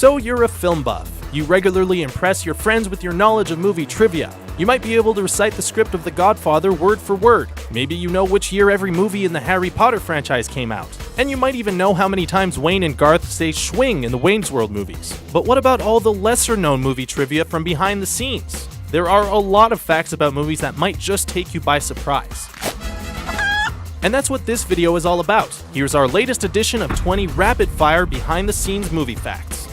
So you're a film buff. You regularly impress your friends with your knowledge of movie trivia. You might be able to recite the script of The Godfather word for word. Maybe you know which year every movie in the Harry Potter franchise came out. And you might even know how many times Wayne and Garth say schwing in the Wayne's World movies. But what about all the lesser known movie trivia from behind the scenes? There are a lot of facts about movies that might just take you by surprise. And that's what this video is all about. Here's our latest edition of 20 rapid-fire behind-the-scenes movie facts.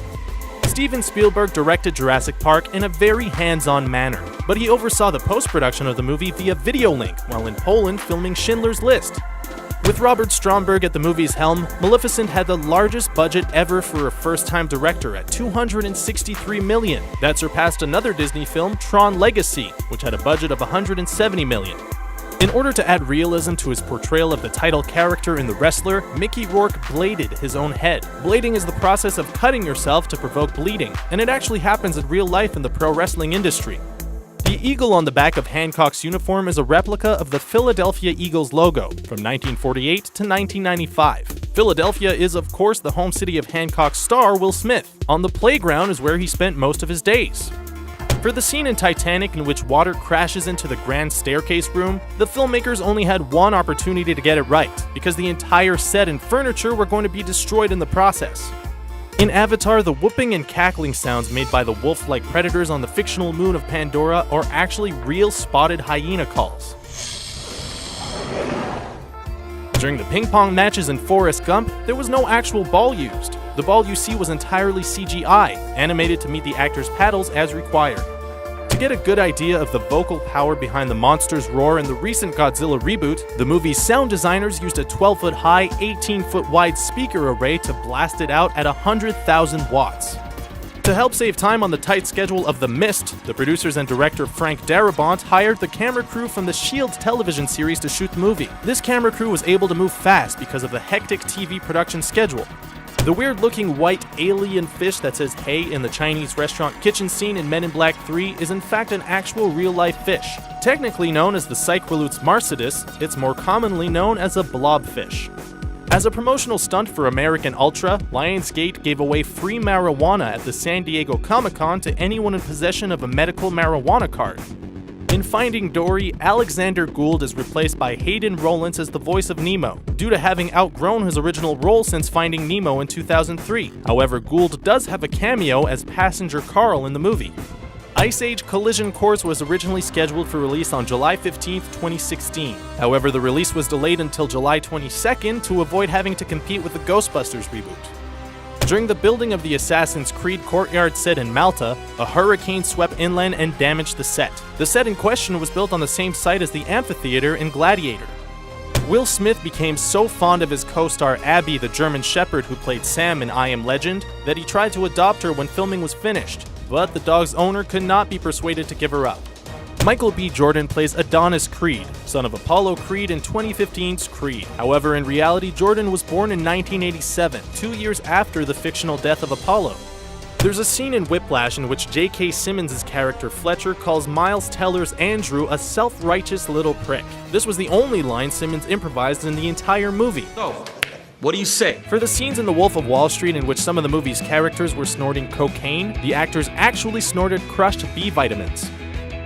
Steven Spielberg directed Jurassic Park in a very hands-on manner, but he oversaw the post-production of the movie via video link while in Poland filming Schindler's List. With Robert Stromberg at the movie's helm, Maleficent had the largest budget ever for a first-time director at $263 million. That surpassed another Disney film, Tron Legacy, which had a budget of $170 million. In order to add realism to his portrayal of the title character in The Wrestler, Mickey Rourke bladed his own head. Blading is the process of cutting yourself to provoke bleeding, and it actually happens in real life in the pro wrestling industry. The eagle on the back of Hancock's uniform is a replica of the Philadelphia Eagles logo from 1948 to 1995. Philadelphia is, of course, the home city of Hancock's star, Will Smith. On the playground is where he spent most of his days. For the scene in Titanic in which water crashes into the grand staircase room, the filmmakers only had one opportunity to get it right, because the entire set and furniture were going to be destroyed in the process. In Avatar, the whooping and cackling sounds made by the wolf-like predators on the fictional moon of Pandora are actually real spotted hyena calls. During the ping pong matches in Forrest Gump, there was no actual ball used. The ball you see was entirely CGI, animated to meet the actors' paddles as required. To get a good idea of the vocal power behind the monster's roar in the recent Godzilla reboot, the movie's sound designers used a 12-foot high, 18-foot wide speaker array to blast it out at 100,000 watts. To help save time on the tight schedule of The Mist, the producers and director Frank Darabont hired the camera crew from the S.H.I.E.L.D. television series to shoot the movie. This camera crew was able to move fast because of the hectic TV production schedule. The weird-looking white alien fish that says hey in the Chinese restaurant kitchen scene in Men in Black 3 is in fact an actual real-life fish. Technically known as the Cycrolutes marcedus, it's more commonly known as a blobfish. As a promotional stunt for American Ultra, Lionsgate gave away free marijuana at the San Diego Comic-Con to anyone in possession of a medical marijuana card. In Finding Dory, Alexander Gould is replaced by Hayden Rollins as the voice of Nemo, due to having outgrown his original role since Finding Nemo in 2003. However, Gould does have a cameo as Passenger Carl in the movie. Ice Age Collision Course was originally scheduled for release on July 15, 2016. However, the release was delayed until July 22nd to avoid having to compete with the Ghostbusters reboot. During the building of the Assassin's Creed courtyard set in Malta, a hurricane swept inland and damaged the set. The set in question was built on the same site as the amphitheater in Gladiator. Will Smith became so fond of his co-star Abby, the German Shepherd who played Sam in I Am Legend, that he tried to adopt her when filming was finished, but the dog's owner could not be persuaded to give her up. Michael B. Jordan plays Adonis Creed, son of Apollo Creed in 2015's Creed. However, in reality, Jordan was born in 1987, 2 years after the fictional death of Apollo. There's a scene in Whiplash in which J.K. Simmons' character Fletcher calls Miles Teller's Andrew a self-righteous little prick. This was the only line Simmons improvised in the entire movie. So, what do you say? For the scenes in The Wolf of Wall Street in which some of the movie's characters were snorting cocaine, the actors actually snorted crushed B vitamins.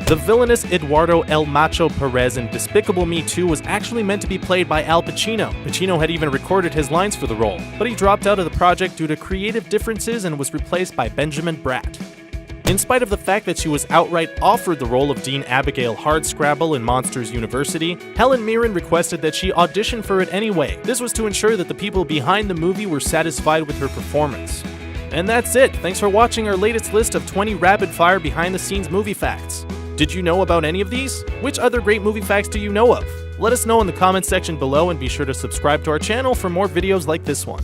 The villainous Eduardo El Macho Perez in Despicable Me 2 was actually meant to be played by Al Pacino. Pacino had even recorded his lines for the role, but he dropped out of the project due to creative differences and was replaced by Benjamin Bratt. In spite of the fact that she was outright offered the role of Dean Abigail Hardscrabble in Monsters University, Helen Mirren requested that she audition for it anyway. This was to ensure that the people behind the movie were satisfied with her performance. And that's it. Thanks for watching our latest list of 20 rapid-fire behind-the-scenes movie facts. Did you know about any of these? Which other great movie facts do you know of? Let us know in the comments section below and be sure to subscribe to our channel for more videos like this one.